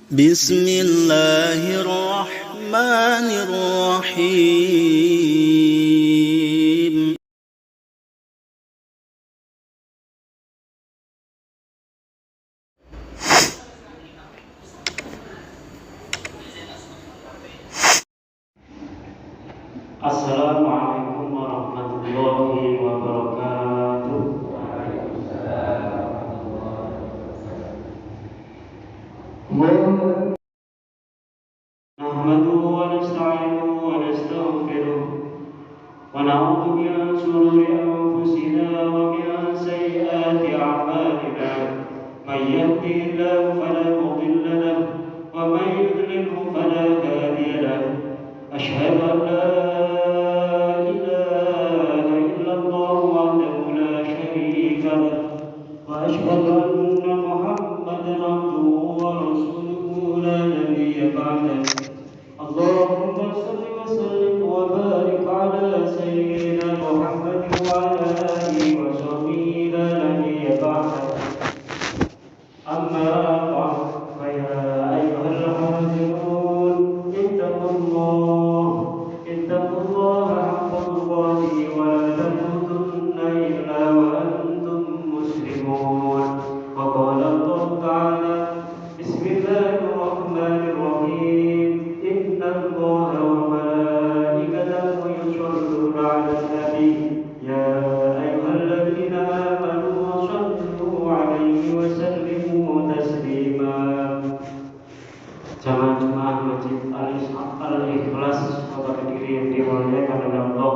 بسم الله الرحمن الرحيم. Assalamualaikum warahmatullahi wabarakatuh. Nahmaduhu wa nasta'inuhu wa nastaghfiruh wa na'udzu billahi min shururi anfusina wa min sayyiati a'malina. May yahdihillahu fala mudilla lahu wa may yudlilhu fala hadiya lahu. Asyhadu an la ilaha illallah wahdahu la syarika lahu wa asyhadu anna Muhammadan abduhu wa rasuluhu la nabiyya ba'dahu. Allahumma salli wa sallim wa barik ala sayyidina Muhammad wa ala alihi wa sahbihi la nabiyya ba'dahu. Amma ba'd, fa ya ayyuhal mu'minun ittaqullaha haqqa tuqatih wa la tamutunna illa wa antum muslimun. Wa qala Allah ta'ala, bismillahirrahmanirrahim, inna Allaha wa malaikatahu yusholluna 'alan nabi ya ayyuhalladzina amanu shallu 'alaihi wa sallimu taslima. Jamaah Jumat Masjid Al-Ikhlas Kota Kediri yang dimuliakan oleh Allah,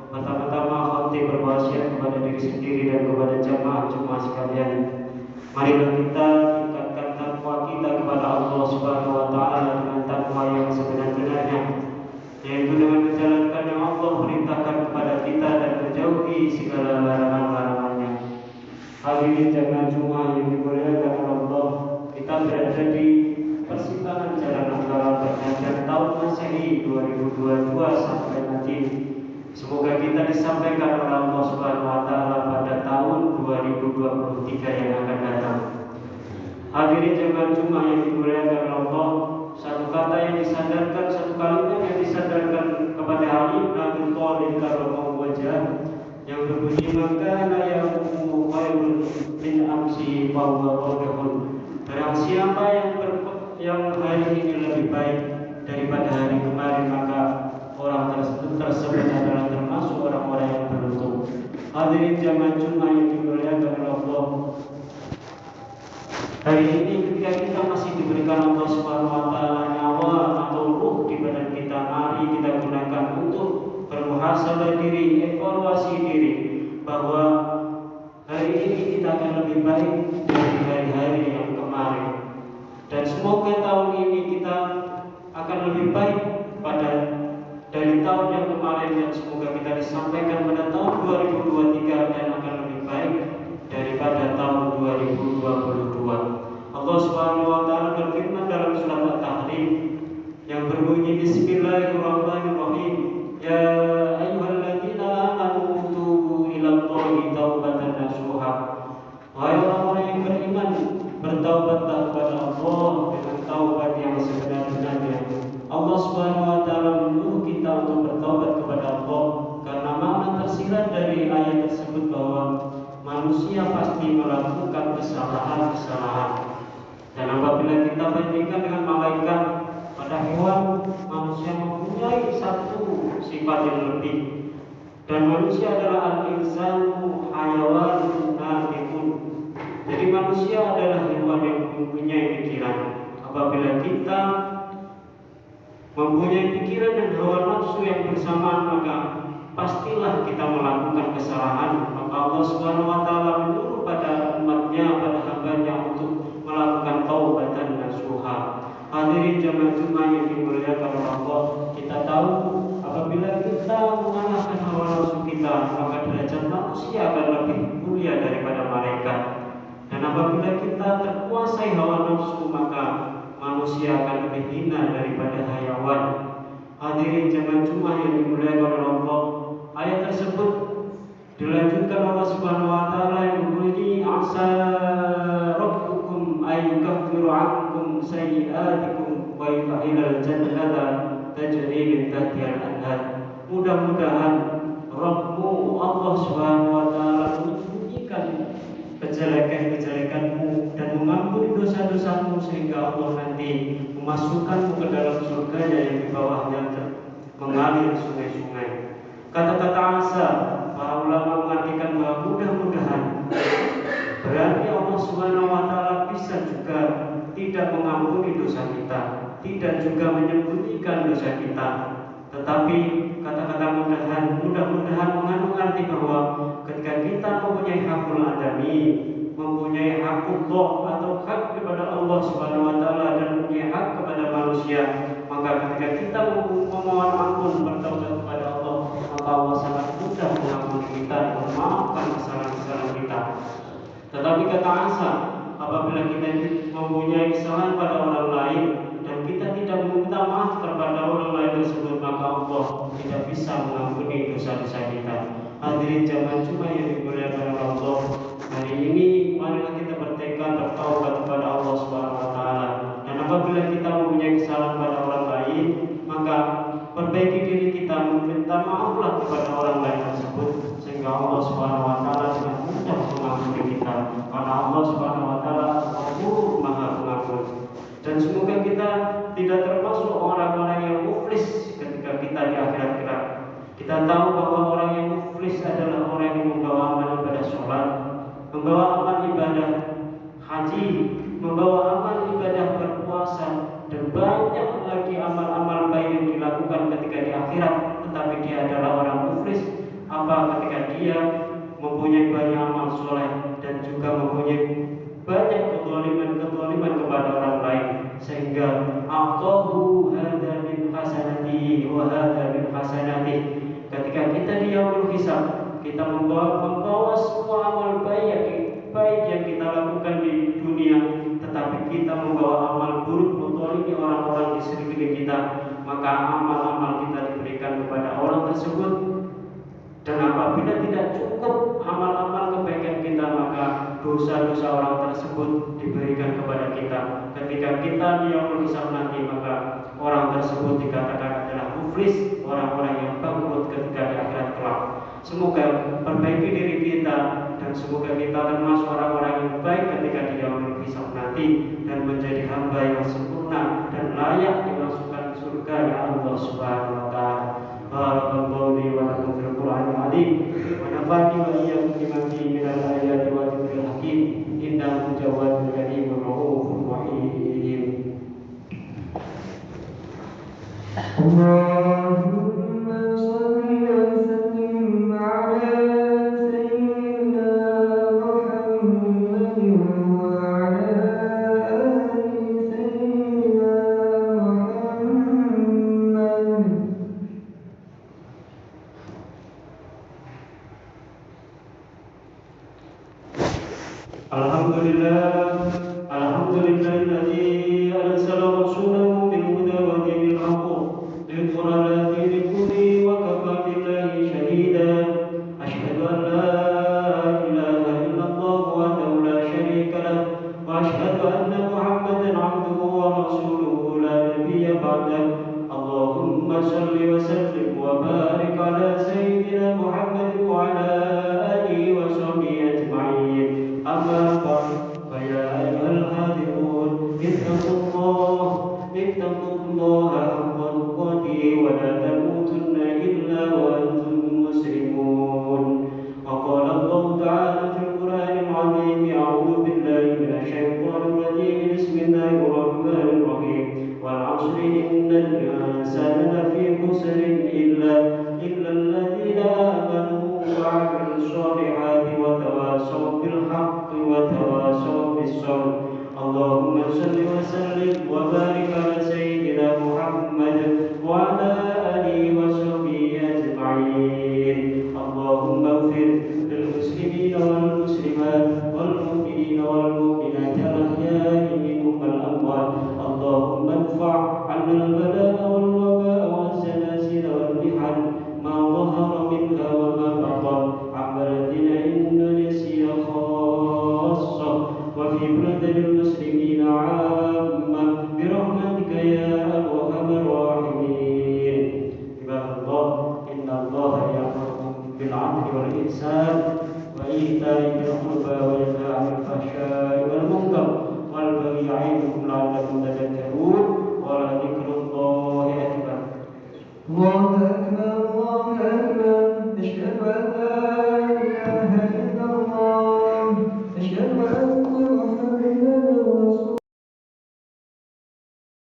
pertama-tama khotib berwasiat kepada diri sendiri dan kepada jamaah Jumat sekalian, marilah kita tingkatkan takwa kita kepada Allah Subhanahu wa taala dengan takwa yang sebenar-benarnya, yaitu dengan menjalankan yang Allah perintahkan kepada kita dan menjauhi segala larangan-larangannya. Hadirin jamaah Jumat yang dimuliakan oleh Allah, kita berada di persimpangan jalan antara pergantian tahun Masehi 2022 sampai nanti semoga kita disampaikan oleh Allah Subhanahu wa taala pada tahun 2023 yang akan datang. Hadirin jemaah Jumat yang dimuliakan oleh Allah, satu kata yang disandarkan, satu kalimat yang disandarkan kepada Ali bin Abi Thalib karramallahu wajhah yang berbunyi, maka la yaqumu khairun min amsi fa huwa qadhun. Barang siapa yang hari ini lebih baik daripada hari kemarin, maka orang tersebut adalah termasuk orang-orang yang beruntung. Hadirin jamaah Jumat yang dimuliakan oleh Allah, hari ini ketika kita masih diberikan Allah Subhanahu wa taala nyawa atau ruh di badan kita, mari kita gunakan untuk bermuhasabah diri, evaluasi diri, bahwa hari ini kita akan lebih baik dari hari-hari yang kemarin. Dan semoga tahun ini kita akan lebih baik dari tahun yang kemarin, dan semoga kita disampaikan pada tahun 2023 dan akan lebih baik daripada tahun 2022. Allah Subhanahu wa taala berfirman dalam surat At-Tahrim yang berbunyi, bismillahirrahmanirrahim, ya ayyuhalladzina amanu tubu ilallahi taubatan nasuha. Wahai orang-orang yang beriman, bertaubatlah kepada Allah dengan taubat yang sebenar-benarnya. Allah Subhanahu wa taala menyuruh kita untuk bertaubat kepada Allah karena makna tersirat dari ayat tersebut bahwa manusia pasti melakukan kesalahan-kesalahan. Dan apabila kita bandingkan dengan malaikat, pada hewan manusia mempunyai satu sifat yang lebih, dan manusia adalah al-insanu hayawanun natiqun. Jadi manusia adalah hewan yang mempunyai pikiran. Apabila kita mempunyai pikiran dan hawa nafsu yang bersamaan, maka pastilah kita melakukan kesalahan. Maka Allah Subhanahu wa taala menyuruh pada umatnya, pada hambanya untuk melakukan taubatan nasuha. Hadirin jamaah Jumat yang dimuliakan oleh Allah, kita tahu apabila kita mengalahkan hawa nafsu kita, maka derajat manusia akan lebih mulia daripada malaikat. Dan apabila kita terkuasai hawa nafsu, maka manusia akan lebih hina daripada hayawan. Hadirin jamaah Jumat yang dimuliakan oleh Allah, ayat tersebut dilanjutkan Allah Subhanahu wa taala yang berbunyi, asa rabbukum ayyukaffiru ankum ankum sayyi'atikum wa yudkhilal jannata tajri min tahtiha al-anhar. Mudah-mudahan Rabbmu Allah Subhanahu wa taala menyembunyikan kejelekan-kejelekanmu dan mengampuni dosa-dosamu sehingga Allah nanti memasukkanmu ke dalam surganya yang di bawahnya mengalir sungai-sungai. Kata-kata asa, para ulama mengartikan bahwa mudah-mudahan berarti Allah Subhanahu wa taala bisa juga tidak mengampuni dosa kita, tidak juga menyembunyikan dosa kita. Tetapi kata-kata mudah-mudahan mengandung arti bahwa ketika kita mempunyai hakul adami, mempunyai hakullah atau hak kepada Allah Subhanahu wa taala dan mempunyai hak kepada manusia, maka ketika kita memohon ampun bertaubat kepada Allah, maka Allah sangat mudah mengampuni kita dan memaafkan kesalahan-kesalahan kita. Tetapi kata asa, apabila kita mempunyai kesalahan pada orang lain dan kita tidak meminta maaf kepada orang lain tersebut, maka Allah tidak bisa mengampuni dosa-dosa kita. Hadirin jamaah Jumat yang dimuliakan oleh Allah, hari ini marilah kita bertekad bertaubat kepada Allah Subhanahu wa taala. Dan apabila kita mempunyai kesalahan pada orang lain, maka perbaiki diri kita, meminta maaflah kepada orang lain tersebut sehingga Allah Subhanahu wa taala dengan mudah mengampuni kita. Karena Allah Subhanahu wa taala Ghafur, Maha Pengampun. Dan semoga kita tidak termasuk orang-orang yang muflis ketika kita di akhirat kelak. Kita tahu bahwa orang yang muflis adalah orang yang membawa amal ibadah sholat, membawa amal ibadah haji, membawa amal ibadah berpuasa, dan banyak lagi amal-amal baik yang dilakukan ketika di akhirat. Tetapi dia adalah orang muflis ketika dia mempunyai banyak amal soleh dan juga mempunyai banyak kezaliman kepada orang lain, sehingga aqahu hadza min hasanatihi wa hadza min hasanatihi. Ketika kita di yaumul hisab, kita membawa semua amal baik yang kita lakukan di dunia, tetapi kita membawa amal buruk menzalimi orang-orang di sekeliling kita, maka amal-amal kita diberikan kepada orang tersebut. Dan apabila tidak cukup amal-amal kebaikan kita, maka dosa-dosa orang tersebut diberikan kepada kita. Ketika kita di yaumul hisab nanti, maka orang tersebut dikatakan adalah muflis, orang-orang yang bangkrut ketika di akhirat kelak. Semoga perbaiki diri kita dan semoga kita termasuk orang-orang yang baik ketika di yaumul hisab nanti dan menjadi hamba yang sempurna dan layak dimasukkan surga ya Allah Subhanahu wa taala. Barakallahu li wa lakum fil Qur'anil azim wa nafa'ani wa iyyakum bima fihi minal ayati wa dzikril hakim. Innahu jawadun karimur raufur rahim. Allahumma shalli wa sallim ala sayyidina Muhammadin wa ala ali sayyidina Muhammad. Alhamdulillahilladzi arsala rasulahu bil huda wa dinil haqq ليظهر على دين كله وكفى بالله شهيدا. أشهد أن لا إله إلا الله وحده لا شريك له وأشهد أن محمدا عبده ورسوله لا نبي بعده. اللهم صل وسلم وبارك على سيدنا محمد وعلى آله وصحبه أجمعين. أما بعد فيا أيها الحاضرون اتقوا الله حق تقاته ولا تموتن إلا وأنتم مسلمون. وقال الله تعالى في القرآن العظيم: أعوذ بالله من الشيطان الرجيم، بسم الله الرحمن الرحيم. والعصر إن الإنسان لفي خسر إلا الذين آمنوا وعملوا الصالحات وتواصوا بالحق وتواصوا بالصبر. اللهم صل وسلم وبارك على سيدنا محمد وعلى آله وصحبه أجمعين. اللهم اغفر للمسلمين والمسلمات والمؤمنين والمؤمنات الأحياء منهم والأموات. اللهم ادفع عنا البلاء والوباء والزلازل والمحن ما ظهر منها وما بطن عن بلدنا إندونيسيا خاصة وفي بلاد المسلمين عامة. والإحسان وإيتاء ذي القربى واليتامى